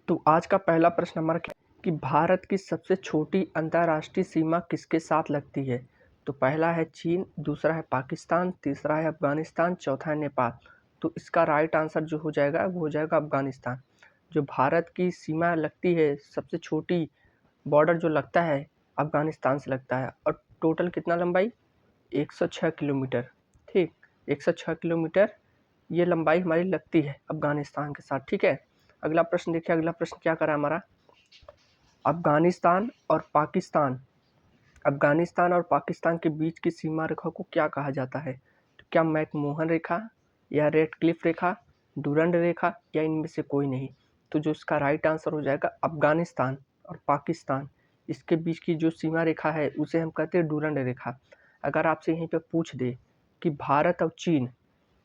तो आज का पहला प्रश्न हमारा क्या कि भारत की सबसे छोटी अंतर्राष्ट्रीय सीमा किसके साथ लगती है। तो पहला है चीन, दूसरा है पाकिस्तान, तीसरा है अफगानिस्तान, चौथा है नेपाल। तो इसका राइट आंसर जो हो जाएगा वो हो जाएगा अफगानिस्तान। जो भारत की सीमा लगती है, सबसे छोटी बॉर्डर जो लगता है अफगानिस्तान से लगता है। और टोटल कितना लंबाई 106 किलोमीटर। ठीक, 106 किलोमीटर ये लंबाई हमारी लगती है अफगानिस्तान के साथ। ठीक है, अगला प्रश्न देखिए। अगला प्रश्न क्या करा हमारा, अफगानिस्तान और पाकिस्तान के बीच की सीमा रेखा को क्या कहा जाता है। तो क्या मैकमोहन रेखा या रेड क्लिफ रेखा, डूरंड रेखा या इनमें से कोई नहीं। तो जो इसका राइट आंसर हो जाएगा अफगानिस्तान और पाकिस्तान इसके बीच की जो सीमा रेखा है उसे हम कहते हैं डूरंड रेखा। अगर आपसे यहीं पे पूछ दे कि भारत और चीन,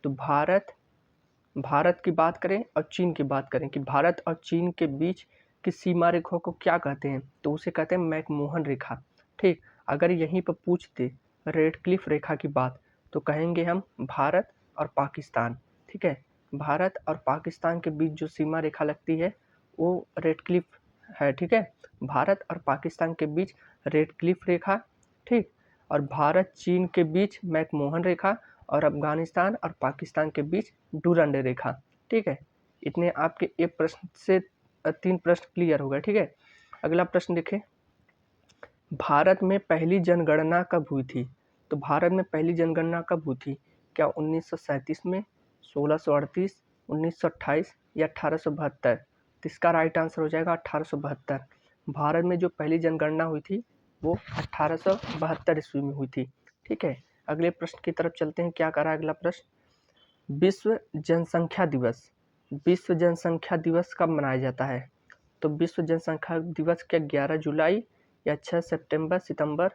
तो भारत की बात करें और चीन की बात करें कि भारत और चीन के बीच की सीमा रेखा को क्या कहते हैं, तो उसे कहते हैं मैकमोहन रेखा। ठीक, अगर यहीं पर पूछते रेड क्लिफ रेखा की बात तो कहेंगे हम भारत और पाकिस्तान। ठीक है, भारत और पाकिस्तान के बीच जो सीमा रेखा लगती है वो रेड क्लिफ है। ठीक है, भारत और पाकिस्तान के बीच रेड क्लिफ रेखा। ठीक, और भारत चीन के बीच मैकमोहन रेखा और अफगानिस्तान और पाकिस्तान के बीच डूरंड रेखा। ठीक है, इतने आपके एक प्रश्न से 3 प्रश्न क्लियर हो गए। ठीक है, अगला प्रश्न देखें, भारत में पहली जनगणना कब हुई थी। तो भारत में पहली जनगणना कब हुई थी, क्या 1937 में, 1638, 1928 या 1872। तो इसका राइट आंसर हो जाएगा 1872। भारत में जो पहली जनगणना हुई थी वो 1872 ईस्वी में हुई थी। ठीक है, अगले प्रश्न की तरफ चलते हैं। क्या करा अगला प्रश्न, विश्व जनसंख्या दिवस कब मनाया जाता है। तो विश्व जनसंख्या दिवस क्या 11 जुलाई या 6 सितंबर,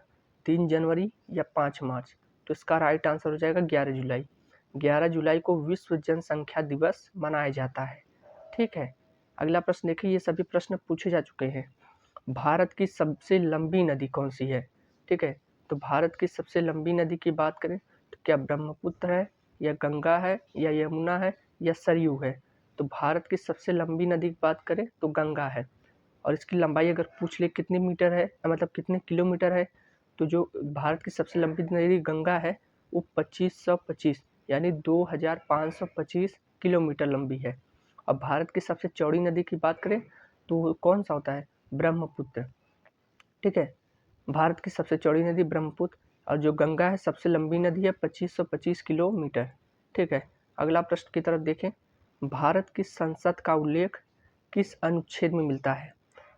3 जनवरी या 5 मार्च। तो इसका राइट आंसर हो जाएगा 11 जुलाई। 11 जुलाई को विश्व जनसंख्या दिवस मनाया जाता है। ठीक है, अगला प्रश्न देखिए, ये सभी प्रश्न पूछे जा चुके हैं। भारत की सबसे लंबी नदी कौन सी है। ठीक है, तो भारत की सबसे लंबी नदी की बात करें तो क्या ब्रह्मपुत्र है या गंगा है या यमुना है या सरयू है। तो भारत की सबसे लंबी नदी की बात करें तो गंगा है। और इसकी लंबाई अगर पूछ ले कितने मीटर है, मतलब कितने किलोमीटर है, तो जो भारत की सबसे लंबी नदी गंगा है वो 2525 यानी 2525 किलोमीटर लंबी है। अब भारत की सबसे चौड़ी नदी की बात करें तो कौन सा होता है, ब्रह्मपुत्र। ठीक है, भारत की सबसे चौड़ी नदी ब्रह्मपुत्र और जो गंगा है सबसे लंबी नदी है 2525 किलोमीटर। ठीक है, अगला प्रश्न की तरफ देखें, भारत की संसद का उल्लेख किस अनुच्छेद में मिलता है।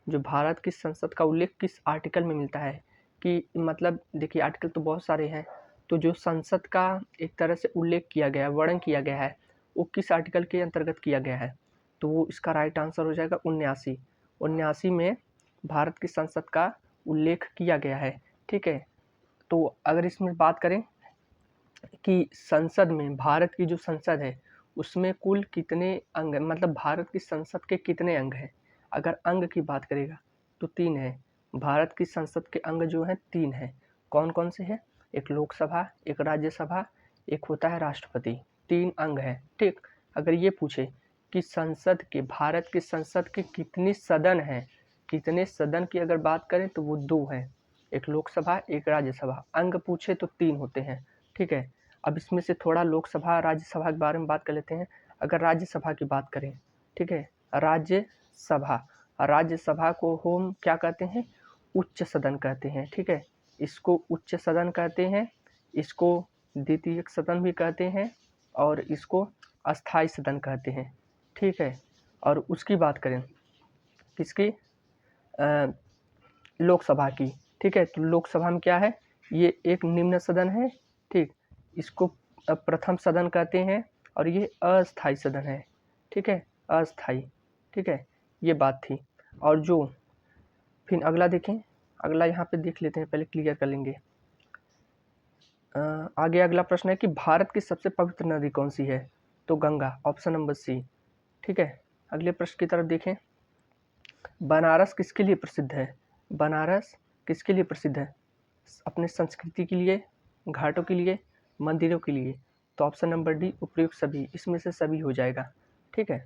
जो भारत की संसद का उल्लेख किस आर्टिकल में मिलता है, कि मतलब देखिए आर्टिकल तो बहुत सारे हैं, तो जो संसद का एक तरह से उल्लेख किया गया है, वर्णन किया गया है, वो किस आर्टिकल के अंतर्गत किया गया है। तो वो इसका राइट आंसर हो जाएगा 79 में भारत की संसद का उल्लेख किया गया है। ठीक है, तो अगर इसमें बात करें कि संसद में, भारत की जो संसद है उसमें कुल कितने अंग हैं, मतलब भारत की संसद के कितने अंग हैं। अगर अंग की बात करेगा तो 3 है। भारत की संसद के अंग जो हैं 3 हैं। कौन कौन से हैं, एक लोकसभा, एक राज्यसभा, एक होता है राष्ट्रपति। 3 अंग हैं। ठीक, अगर ये पूछे कि संसद के, भारत की संसद के कितने सदन हैं, कितने सदन की अगर बात करें तो वो 2 हैं, एक लोकसभा एक राज्यसभा। अंग पूछे तो 3 होते हैं। ठीक है, अब इसमें से थोड़ा लोकसभा राज्यसभा के बारे में बात कर लेते हैं। अगर राज्यसभा की बात करें, ठीक है, राज्यसभा को हम क्या कहते हैं, उच्च सदन कहते हैं। ठीक है, इसको उच्च सदन कहते हैं, इसको द्वितीयक सदन भी कहते हैं और इसको अस्थाई सदन कहते हैं। ठीक है, और उसकी बात करें किसकी, लोकसभा की। ठीक है, तो लोकसभा में क्या है, ये एक निम्न सदन है। ठीक, इसको प्रथम सदन कहते हैं और ये अस्थाई सदन है। ठीक है, अस्थाई। ठीक है, ये बात थी। और जो फिर अगला देखें, अगला यहाँ पे देख लेते हैं, पहले क्लियर कर लेंगे। आगे अगला प्रश्न है कि भारत की सबसे पवित्र नदी कौन सी है। तो गंगा, ऑप्शन नंबर सी। ठीक है, अगले प्रश्न की तरफ देखें, बनारस किसके लिए प्रसिद्ध है। बनारस किसके लिए प्रसिद्ध है, अपने संस्कृति के लिए, घाटों के लिए, मंदिरों के लिए। तो ऑप्शन नंबर डी उपयुक्त सभी, इसमें से सभी हो जाएगा। ठीक है,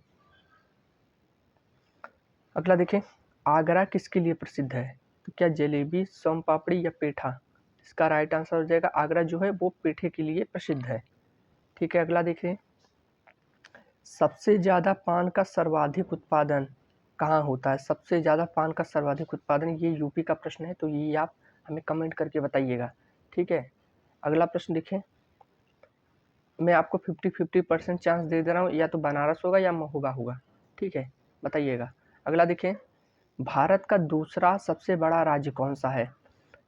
अगला देखें, आगरा किसके लिए प्रसिद्ध है? तो क्या जलेबी, सोन पापड़ी या पेठा? इसका राइट आंसर हो जाएगा आगरा जो है वो पेठे के लिए प्रसिद्ध है। ठीक है, अगला देखें, सबसे ज़्यादा पान का सर्वाधिक उत्पादन कहाँ होता है? सबसे ज़्यादा पान का सर्वाधिक उत्पादन, ये यूपी का प्रश्न है, तो ये आप हमें कमेंट करके बताइएगा। ठीक है, अगला प्रश्न देखें, मैं आपको 50-50% चांस दे रहा हूँ, या तो बनारस होगा या महोबा होगा। ठीक है, बताइएगा। अगला देखें, भारत का दूसरा सबसे बड़ा राज्य कौन सा है?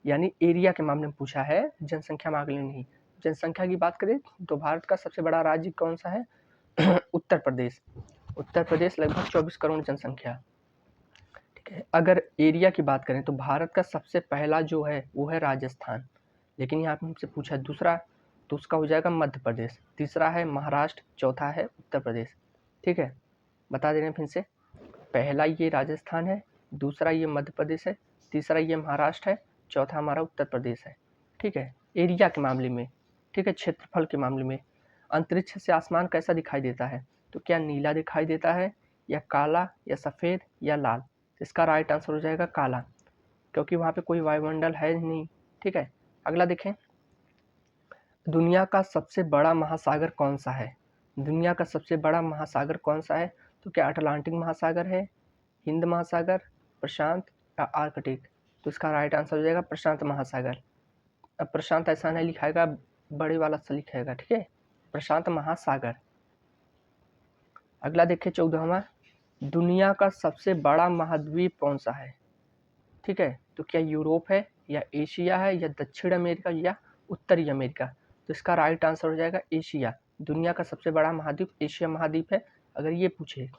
यानी एरिया के मामले में पूछा है, जनसंख्या मामले में नहीं। जनसंख्या की बात करें तो भारत का सबसे बड़ा राज्य कौन सा है? उत्तर प्रदेश। उत्तर प्रदेश लगभग 24 करोड़ जनसंख्या। ठीक है, अगर एरिया की बात करें तो भारत का सबसे पहला जो है वो है राजस्थान, लेकिन यहाँ पे हमसे पूछा दूसरा, तो उसका हो जाएगा मध्य प्रदेश। तीसरा है महाराष्ट्र, चौथा है उत्तर प्रदेश। ठीक है, बता दे रहे हैं फिर से, पहला ये राजस्थान है, दूसरा ये मध्य प्रदेश है, तीसरा ये महाराष्ट्र है, चौथा हमारा उत्तर प्रदेश है। ठीक है, एरिया के मामले में। ठीक है, क्षेत्रफल के मामले में। अंतरिक्ष से आसमान कैसा दिखाई देता है? तो क्या नीला दिखाई देता है, या काला, या सफ़ेद, या लाल? इसका राइट आंसर हो जाएगा काला, क्योंकि वहाँ पे कोई वायुमंडल है नहीं। ठीक है, अगला देखें, दुनिया का सबसे बड़ा महासागर कौन सा है? दुनिया का सबसे बड़ा महासागर कौन सा है? तो क्या अटलांटिक महासागर है, हिंद महासागर, प्रशांत या आर्कटिक? तो इसका राइट आंसर हो जाएगा प्रशांत महासागर। अब प्रशांत ऐसा नहीं लिखाएगा, बड़े वाला से लिखाएगा। ठीक है, प्रशांत महासागर। अगला देखिए 14वां, दुनिया का सबसे बड़ा महाद्वीप कौन सा है? ठीक है, तो क्या यूरोप है, या एशिया है, या दक्षिण अमेरिका, या उत्तरी अमेरिका? तो इसका राइट आंसर हो जाएगा एशिया। दुनिया का सबसे बड़ा महाद्वीप एशिया महाद्वीप है। अगर ये पूछे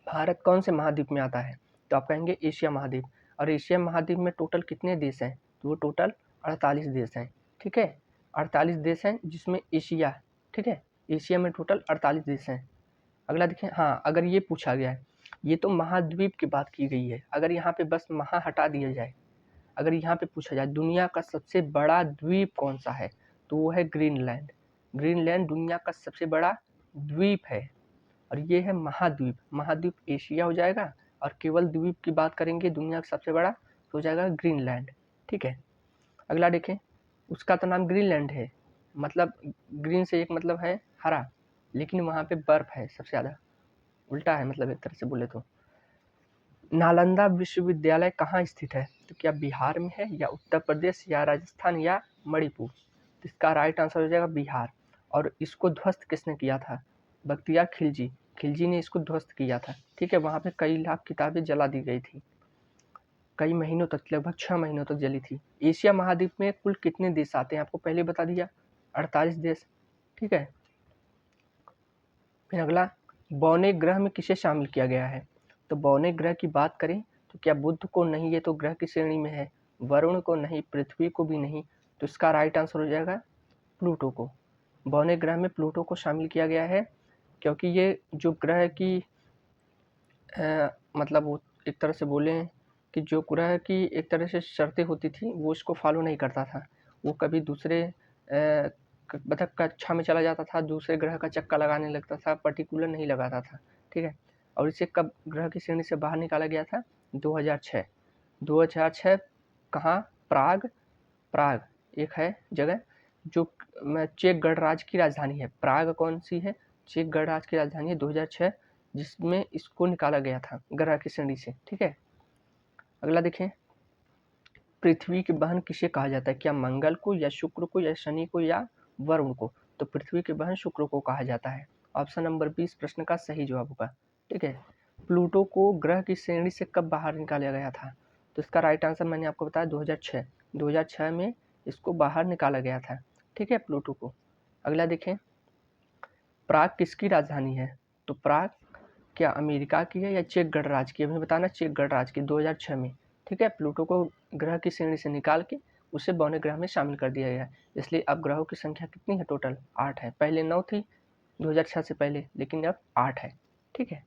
भारत कौन से महाद्वीप में आता है, तो आप कहेंगे एशिया महाद्वीप। और एशिया महाद्वीप में टोटल कितने देश हैं? तो वो टोटल 48 देश हैं। ठीक है, 48 देश हैं जिसमें एशिया, ठीक है, एशिया में टोटल 48 देश हैं। अगला देखें, हाँ, अगर ये पूछा गया है, ये तो महाद्वीप की बात की गई है, अगर यहाँ पे बस महा हटा दिया जाए, अगर यहाँ पे पूछा जाए दुनिया का सबसे बड़ा द्वीप कौन सा है, तो वो है ग्रीनलैंड। ग्रीनलैंड दुनिया का सबसे बड़ा द्वीप है, और ये है महाद्वीप। महाद्वीप एशिया हो जाएगा, और केवल द्वीप की बात करेंगे दुनिया का सबसे बड़ा, तो हो जाएगा ग्रीनलैंड। ठीक है, अगला देखें, उसका तो नाम ग्रीनलैंड है, मतलब ग्रीन से एक मतलब है हरा, लेकिन वहाँ पे बर्फ है सबसे ज़्यादा, उल्टा है मतलब एक तरह से बोले तो। नालंदा विश्वविद्यालय कहाँ स्थित है? तो क्या बिहार में है, या उत्तर प्रदेश, या राजस्थान, या मणिपुर? तो इसका राइट आंसर हो जाएगा बिहार। और इसको ध्वस्त किसने किया था? बख्तियार खिलजी। खिलजी ने इसको ध्वस्त किया था। ठीक है, वहाँ पे कई लाख किताबें जला दी गई थी, कई महीनों तक, लगभग 6 महीनों तक जली थी। एशिया महाद्वीप में कुल कितने देश आते हैं? आपको पहले बता दिया, 48 देश। ठीक है, फिर अगला, बौने ग्रह में किसे शामिल किया गया है? तो बौने ग्रह की बात करें तो क्या बुध को नहीं, ये तो ग्रह की श्रेणी में है, वरुण को नहीं, पृथ्वी को भी नहीं, तो इसका राइट आंसर हो जाएगा प्लूटो को। बौने ग्रह में प्लूटो को शामिल किया गया है, क्योंकि ये जो ग्रह की मतलब वो एक तरह से बोलें कि जो ग्रह की एक तरह से शर्तें होती थी वो इसको फॉलो नहीं करता था। वो कभी दूसरे मतलब कक्षा में चला जाता था, दूसरे ग्रह का चक्का लगाने लगता था, पर्टिकुलर नहीं लगाता था। ठीक है, और इसे कब ग्रह की श्रेणी से बाहर निकाला गया था? 2006। 2006 कहाँ? प्राग। प्राग एक है जगह जो चेक गणराज्य की राजधानी है। प्राग कौन सी है? चेक गणराज्य की राजधानी है। 2006 जिसमें इसको निकाला गया था ग्रह की श्रेणी से। ठीक है, अगला देखें, पृथ्वी की बहन किसे कहा जाता है? क्या मंगल को, या शुक्र को, या शनि को, या वरुण को? तो पृथ्वी की बहन शुक्र को कहा जाता है। ऑप्शन नंबर 20 प्रश्न का सही जवाब होगा। ठीक है, प्लूटो को ग्रह की श्रेणी से कब बाहर निकाला गया था? तो इसका राइट आंसर मैंने आपको बताया 2006। 2006 में इसको बाहर निकाला गया था। ठीक है, प्लूटो को। अगला देखें, प्राग किसकी राजधानी है? तो प्राग क्या अमेरिका की है, या चेक गणराज्य की? अभी बताना, चेक गणराज्य की 2006 में। ठीक है, प्लूटो को ग्रह की श्रेणी से निकाल के उसे बौने ग्रह में शामिल कर दिया गया है। इसलिए अब ग्रहों की संख्या कितनी है? टोटल 8 है। पहले 9 थी 2006 से पहले, लेकिन अब 8 है। ठीक है।